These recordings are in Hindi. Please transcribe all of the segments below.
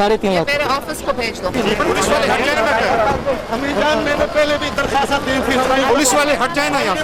साढ़े 3 लाख। मेरे ऑफिस को भेज दो। पुलिस वाले हट जाए ना, अमीजान मैंने पहले भी दरखास्त दी थी, पुलिस वाले हट जाए ना यहाँ से।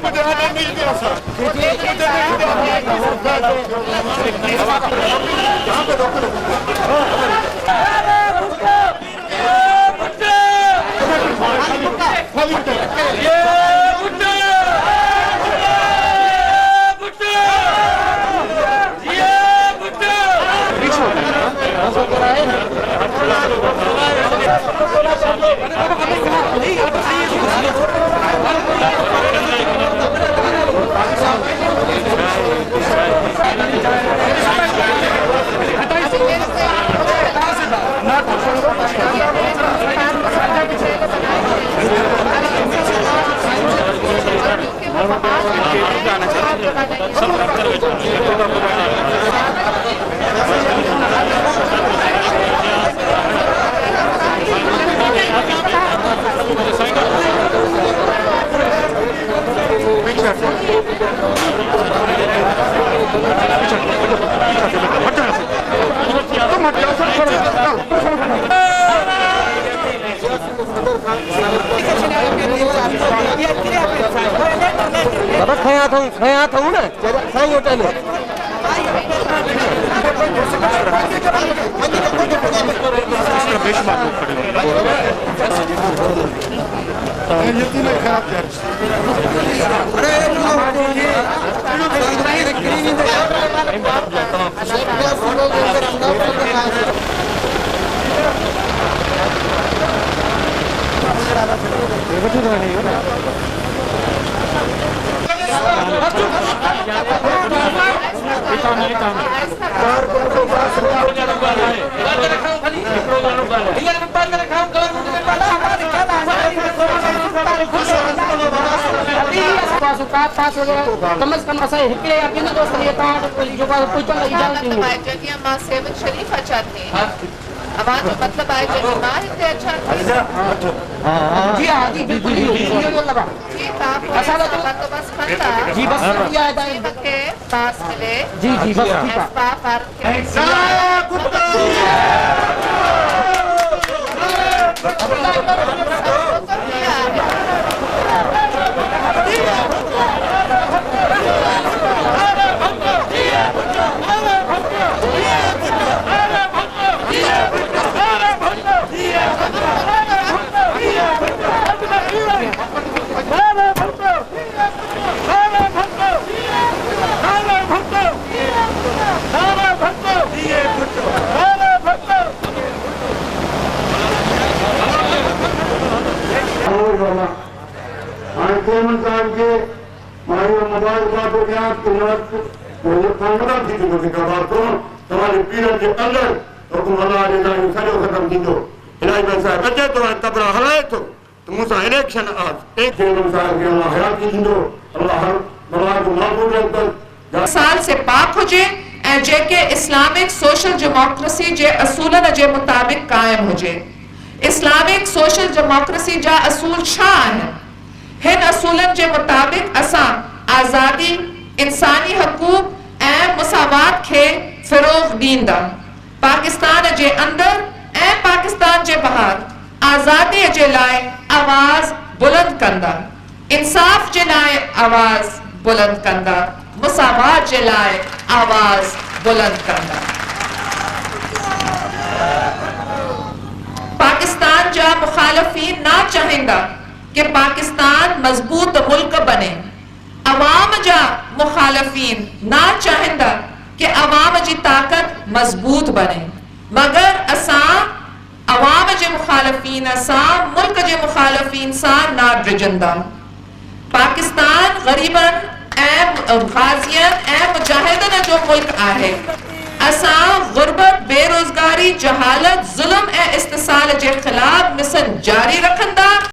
बाबा खया था ना साईं होटल में। शरीफ चाहते हैं आवाज मतलब आए माँ इतने अच्छा जी हाँ जी बिल्कुल तो बस खंडा जी बस के पास मिले जी जी बस तुम्हारी पीढ़ी के अंदर खत्म थी बचे तो कब्र हलाए तो मूंसा इलेक्शन आज एक साल से पाक हुजे ऐं जेके इस्लामिक सोशल डेमोक्रेसी जे असूलन जे मुताबिक कायम हुजे। इस्लामिक सोशल डेमोक्रेसी जा असूल छा आहिनि? हिन असूलन जे मुताबिक असां आज़ादी, इंसानी हक़ूक़ ऐं मुसावात खे फ़रोग़ ॾींदा, पाकिस्तान जे अंदर ऐं पाकिस्तान जे ॿाहिरि आज़ादीअ जे लाइ आवाज़ बुलंद कंदा, इंसाफ़ जे लाइ आवाज़ बुलंद कंदा, मुसावात जे लाइ आवाज़ बुलंद कंदा। पाकिस्तान जा मुखालफीन ना चाहींदा कि पाकिस्तान मजबूत मुल्क बने। अवाम जा मुखालफीन ना चाहींदा कि अवाम जी ताकत मजबूत बने, मगर असां अवाम जे मुखालफीन सां मुल्क जे मुखालफीन सां ना डिजंदा। पाकिस्तान गरीबन ऐं गाज़ियन ऐं मुजाहिदन जो मुल्क आहे। असां गुर्बत, बेरोज़गारी, जहालत, ज़ुल्म ऐं इस्तिसाल जे ख़िलाफ़ मिशन जारी रखंदा।